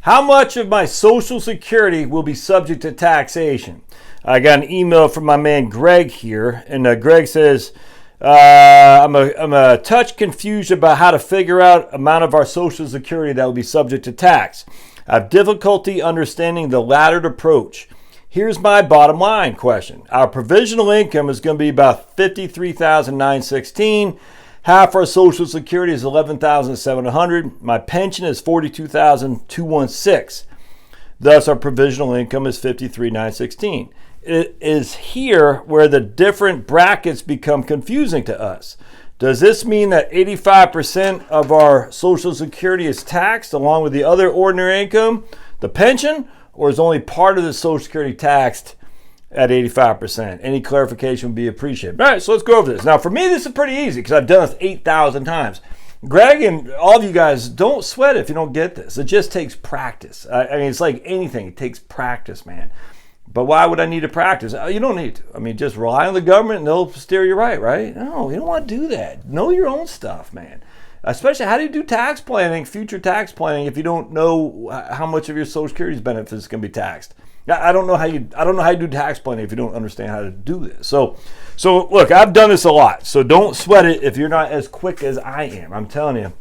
How much of my Social Security will be subject to taxation? I got an email from my man Greg here, and Greg says, I'm a touch confused about how to figure out amount of our Social Security that will be subject to tax. I have difficulty understanding the laddered approach. Here's my bottom line question. Our provisional income is going to be about $53,916. Half our Social Security is $11,700. My pension is $42,216. Thus, our provisional income is $53,916. It is here where the different brackets become confusing to us. Does this mean that 85% of our Social Security is taxed along with the other ordinary income, the pension, or is only part of the Social Security taxed at 85%? Any clarification would be appreciated. All right, so let's go over this. Now, for me, this is pretty easy because I've done this 8,000 times. Greg and all of you guys, don't sweat if you don't get this. It just takes practice. I mean, it's like anything. It takes practice, man. But why would I need to practice? You don't need to. I mean, just rely on the government and they'll steer you right? No, you don't want to do that. Know your own stuff, man. Especially, how do you do tax planning, future tax planning, if you don't know how much of your Social Security's benefits is going to be taxed? I don't know how you do tax planning if you don't understand how to do this. So look, I've done this a lot. So don't sweat it if you're not as quick as I am. I'm telling you.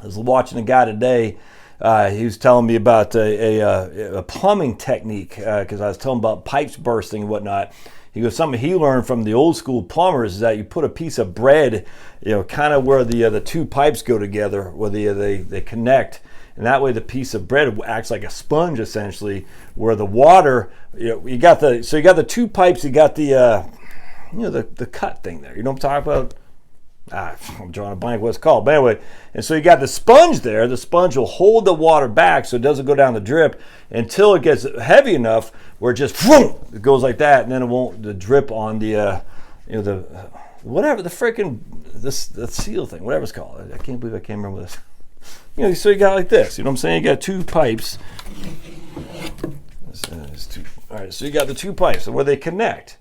I was watching a guy today. He was telling me about a plumbing technique because I was telling him about pipes bursting and whatnot. He goes, something he learned from the old school plumbers is that you put a piece of bread, kind of where the two pipes go together, where they connect. And that way the piece of bread acts like a sponge essentially, where the water, you got the two pipes, you got the cut thing there. You know what I'm talking about? I'm drawing a blank what it's called. But anyway, and so you got the sponge there. The sponge will hold the water back so it doesn't go down the drip until it gets heavy enough where it just it goes like that, and then it won't drip on the seal thing, whatever it's called. I can't believe I can't remember this. So you got like this. You know what I'm saying? You got two pipes. All right, so you got the two pipes where they connect.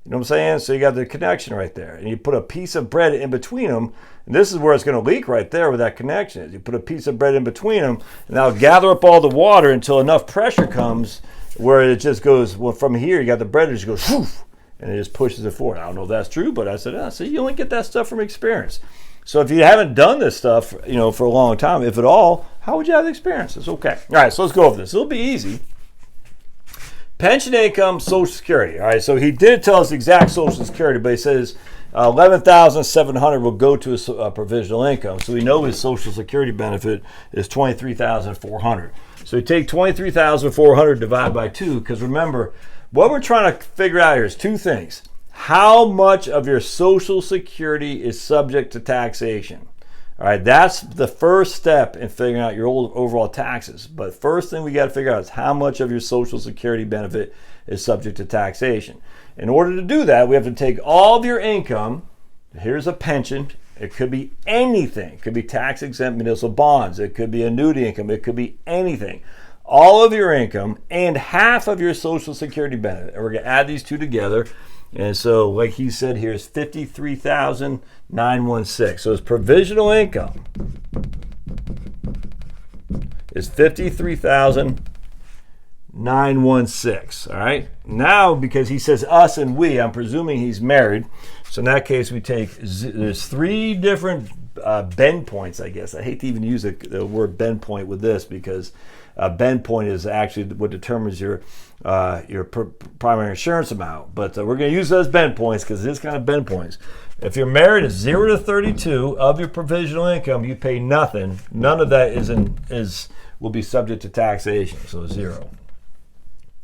You know what I'm saying? So you got the connection right there. And you put a piece of bread in between them. And this is where it's going to leak right there where that connection is. You put a piece of bread in between them, and that'll gather up all the water until enough pressure comes where it just goes, well, from here, you got the bread, it just goes, whoosh, and it just pushes it forward. I don't know if that's true, but I said, so you only get that stuff from experience. So if you haven't done this stuff, for a long time, if at all, how would you have the experience? It's okay. All right, so let's go over this. It'll be easy. Pension income, Social Security. All right, so he did tell us exact Social Security, but he says $11,700 will go to his provisional income. So we know his Social Security benefit is $23,400. So you take $23,400 divided by 2, because remember, what we're trying to figure out here is two things. How much of your Social Security is subject to taxation? All right, that's the first step in figuring out your overall taxes. But first thing we got to figure out is how much of your Social Security benefit is subject to taxation. In order to do that, we have to take all of your income. Here's a pension. It could be anything. It could be tax-exempt municipal bonds. It could be annuity income. It could be anything. All of your income and half of your Social Security benefit. And we're going to add these two together. And so, like he said here, is $53,916. So his provisional income is $53,916. All right. Now, because he says us and we, I'm presuming he's married. So in that case, we take there's three different bend points, I guess. I hate to even use the word bend point with this because bend point is actually what determines your primary insurance amount. But we're going to use those bend points because it is kind of bend points. If you're married at 0 to 32 of your provisional income, you pay nothing. None of that will be subject to taxation, so 0.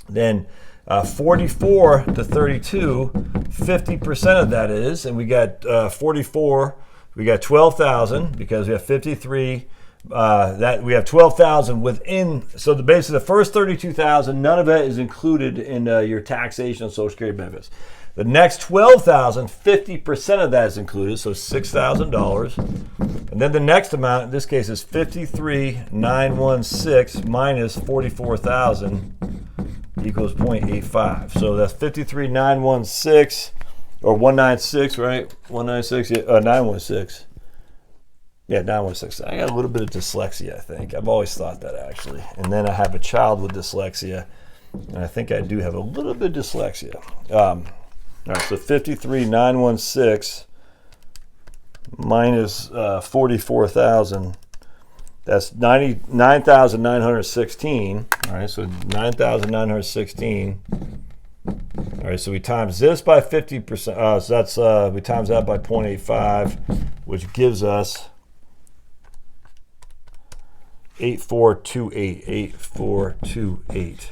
Then 44 to 32, 50% of that is, and we got 44. We got 12,000 because we have 53. That we have 12,000 within. So basically the first 32,000, none of that is included in your taxation of Social Security benefits. The next 12,000, 50% of that is included, so $6,000. And then the next amount, in this case, is 53,916 minus 44,000 equals 0.85. So that's 53,916 or 196, right? 196, 916. Yeah, 916. I got a little bit of dyslexia, I think. I've always thought that, actually. And then I have a child with dyslexia, and I think I do have a little bit of dyslexia. All right, so 53,916 minus 44,000. That's 99,916. All right, so 9,916. All right, so we times this by 50%. So that's we times that by 0.85, which gives us 8428. 8428.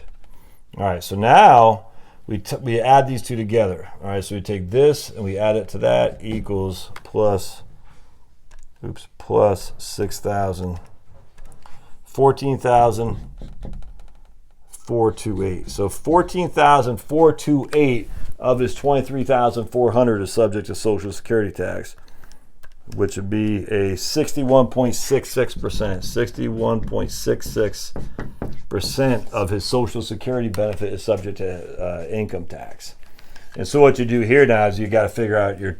All right, so now we add these two together. All right, so we take this and we add it to that equals plus 6,000, 14,428. So 14,428 of his 23,400 is subject to Social Security tax, which would be a 61.66%. 61.66% of his Social Security benefit is subject to income tax. And so what you do here now is you got to figure out your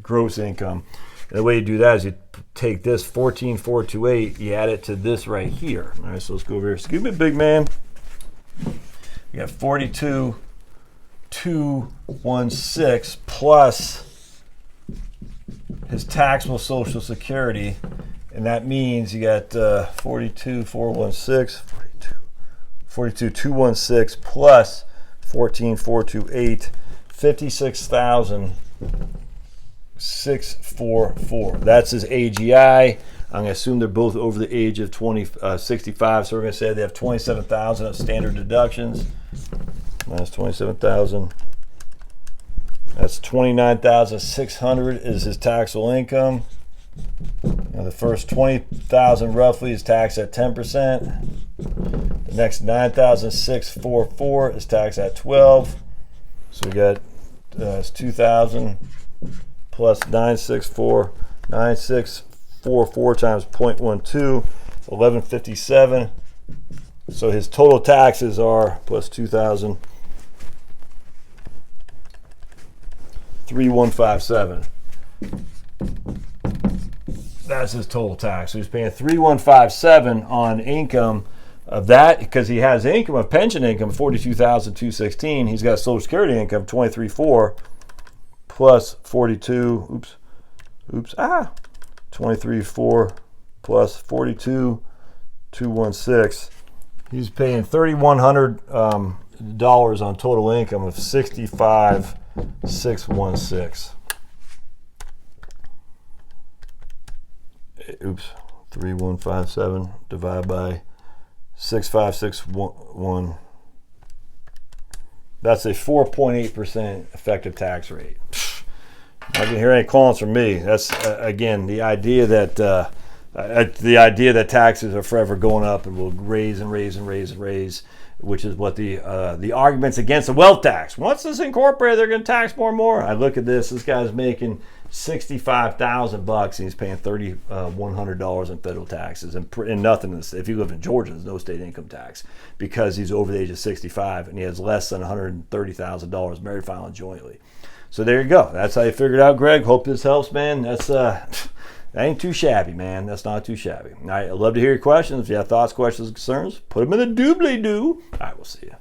gross income. And the way you do that is you take this 14,428, you add it to this right here. All right, so let's go over here. Excuse me, big man. You got 42,216 plus his taxable Social Security, and that means you got 42,216 plus 14,428, 56,644. That's his AGI. I'm going to assume they're both over the age of 65, so we're going to say they have 27,000 of standard deductions. Minus 27,000. That's 29,600 is his taxable income. Now the first 20,000 roughly is taxed at 10%. The next 9,644 is taxed at 12. So we got it's 2,000 plus 9,644 times 0.12, 1157. So his total taxes are plus 2,000. 3,157. That's his total tax. So he's paying 3,157 on income of that because he has income of pension income 42,216. He's got Social Security income 23,400 plus 23,400 plus 42,216. He's paying $3,100 on total income of 65,616. 3,157 divided by 6,561. That's a 4.8% effective tax rate. I didn't hear any callings from me. That's again the idea that taxes are forever going up and will raise and raise and raise and raise, which is what the arguments against the wealth tax. Once this is incorporated, they're going to tax more and more. I look at this. This guy's making $65,000 and he's paying $3,100 in federal taxes and nothing. If you live in Georgia, there's no state income tax because he's over the age of 65 and he has less than $130,000 married, filing jointly. So there you go. That's how you figured out, Greg. Hope this helps, man. That's that ain't too shabby, man. That's not too shabby. All right, I'd love to hear your questions. If you have thoughts, questions, concerns, put them in the doobly-doo. All right, we'll see you.